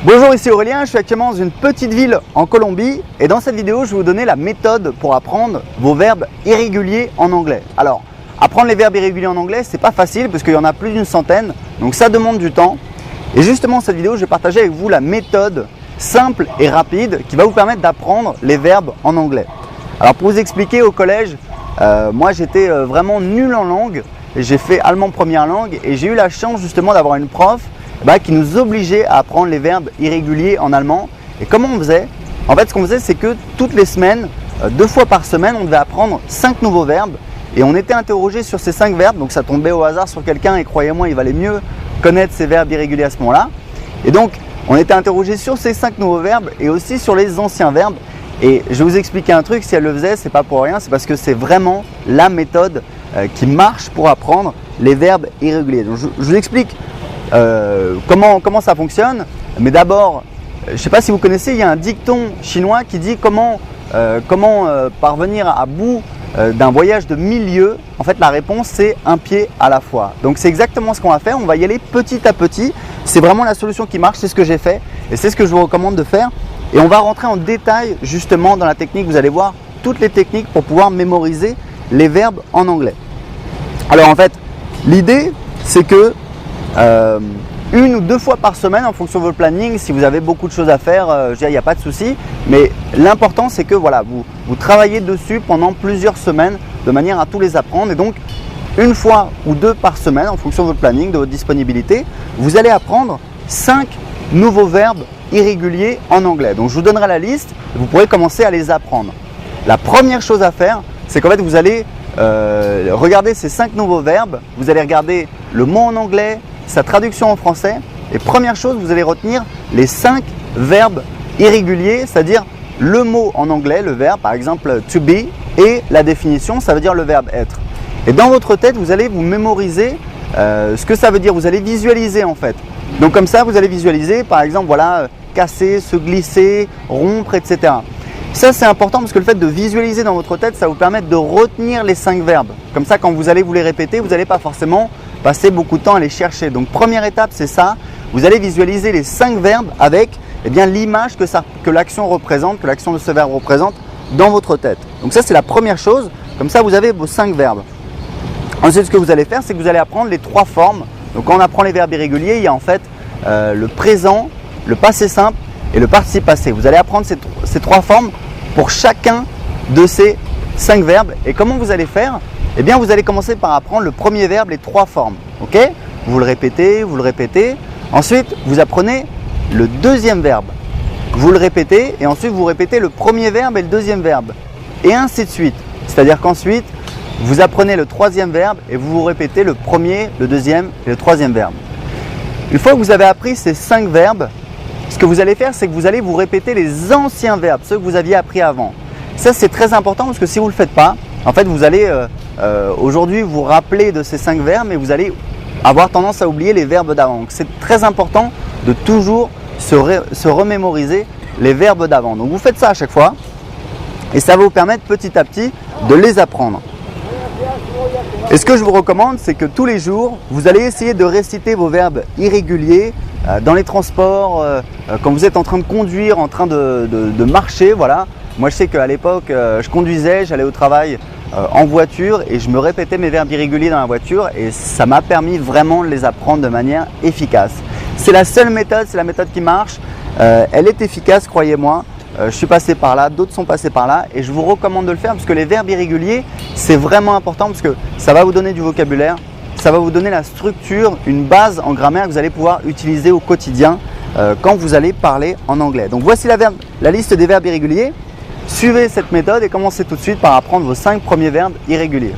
Bonjour, ici Aurélien, je suis actuellement dans une petite ville en Colombie et dans cette vidéo, je vais vous donner la méthode pour apprendre vos verbes irréguliers en anglais. Alors, apprendre les verbes irréguliers en anglais, c'est pas facile parce qu'il y en a plus d'une centaine, donc ça demande du temps. Et justement, cette vidéo, je vais partager avec vous la méthode simple et rapide qui va vous permettre d'apprendre les verbes en anglais. Alors, pour vous expliquer, au collège, moi j'étais vraiment nul en langue. J'ai fait allemand première langue et j'ai eu la chance justement d'avoir une prof qui nous obligeait à apprendre les verbes irréguliers en allemand. Et comment on faisait? En fait, ce qu'on faisait, c'est que toutes les semaines, 2 fois par semaine, on devait apprendre 5 nouveaux verbes et on était interrogé sur ces 5 verbes. Donc ça tombait au hasard sur quelqu'un et croyez-moi, il valait mieux connaître ces verbes irréguliers à ce moment-là. Et donc, on était interrogé sur ces 5 nouveaux verbes et aussi sur les anciens verbes. Et je vais vous expliquer un truc, si elle le faisait, c'est pas pour rien, c'est parce que c'est vraiment la méthode qui marche pour apprendre les verbes irréguliers. Donc je vous explique comment ça fonctionne. Mais d'abord, je ne sais pas si vous connaissez, il y a un dicton chinois qui dit comment parvenir à bout d'un voyage de 1000 lieues. En fait, la réponse, c'est un pied à la fois. Donc, c'est exactement ce qu'on va faire. On va y aller petit à petit. C'est vraiment la solution qui marche. C'est ce que j'ai fait et c'est ce que je vous recommande de faire. Et on va rentrer en détail justement dans la technique. Vous allez voir toutes les techniques pour pouvoir mémoriser les verbes en anglais. Alors, en fait, l'idée, c'est que 1 ou 2 fois par semaine en fonction de votre planning, si vous avez beaucoup de choses à faire, il n'y a pas de souci. Mais l'important, c'est que voilà, vous travaillez dessus pendant plusieurs semaines de manière à tous les apprendre. Et donc, 1 fois ou 2 par semaine en fonction de votre planning, de votre disponibilité, vous allez apprendre 5 nouveaux verbes irréguliers en anglais. Donc, je vous donnerai la liste et vous pourrez commencer à les apprendre. La première chose à faire, c'est qu'en fait, vous allez regarder ces 5 nouveaux verbes. Vous allez regarder le mot en anglais, sa traduction en français. Et première chose, vous allez retenir les 5 verbes irréguliers, c'est-à-dire le mot en anglais, le verbe, par exemple to be, et la définition, ça veut dire le verbe être. Et dans votre tête, vous allez vous mémoriser ce que ça veut dire. Vous allez visualiser en fait. Donc comme ça, vous allez visualiser, par exemple, voilà, casser, se glisser, rompre, etc. Ça, c'est important parce que le fait de visualiser dans votre tête, ça vous permet de retenir les 5 verbes. Comme ça, quand vous allez vous les répéter, vous n'allez pas forcément passer beaucoup de temps à les chercher. Donc, première étape, c'est ça. Vous allez visualiser les 5 verbes avec l'image que l'action représente, que l'action de ce verbe représente dans votre tête. Donc ça, c'est la première chose. Comme ça, vous avez vos 5 verbes. Ensuite, ce que vous allez faire, c'est que vous allez apprendre les 3 formes. Donc, quand on apprend les verbes irréguliers, il y a en fait le présent, le passé simple et le participe passé. Vous allez apprendre ces 3 formes pour chacun de ces 5 verbes. Et comment vous allez faire? Eh bien, vous allez commencer par apprendre le premier verbe, les 3 formes. Ok? Vous le répétez, vous le répétez. Ensuite, vous apprenez le deuxième verbe. Vous le répétez et ensuite vous répétez le premier verbe et le deuxième verbe. Et ainsi de suite. C'est-à-dire qu'ensuite, vous apprenez le 3e verbe et vous répétez le premier, le deuxième et le 3e verbe. Une fois que vous avez appris ces 5 verbes, ce que vous allez faire, c'est que vous allez vous répéter les anciens verbes, ceux que vous aviez appris avant. Ça, c'est très important parce que si vous ne le faites pas, en fait, vous allez aujourd'hui vous rappeler de ces 5 verbes et vous allez avoir tendance à oublier les verbes d'avant. Donc, c'est très important de toujours se remémoriser les verbes d'avant. Donc, vous faites ça à chaque fois et ça va vous permettre petit à petit de les apprendre. Et ce que je vous recommande, c'est que tous les jours, vous allez essayer de réciter vos verbes irréguliers dans les transports, quand vous êtes en train de conduire, en train de marcher. Voilà. Moi, je sais qu'à l'époque, je conduisais, j'allais au travail en voiture et je me répétais mes verbes irréguliers dans la voiture et ça m'a permis vraiment de les apprendre de manière efficace. C'est la seule méthode, c'est la méthode qui marche. Elle est efficace, croyez-moi. Je suis passé par là, d'autres sont passés par là et je vous recommande de le faire parce que les verbes irréguliers, c'est vraiment important parce que ça va vous donner du vocabulaire, ça va vous donner la structure, une base en grammaire que vous allez pouvoir utiliser au quotidien quand vous allez parler en anglais. Donc voici la liste des verbes irréguliers. Suivez cette méthode et commencez tout de suite par apprendre vos 5 premiers verbes irréguliers.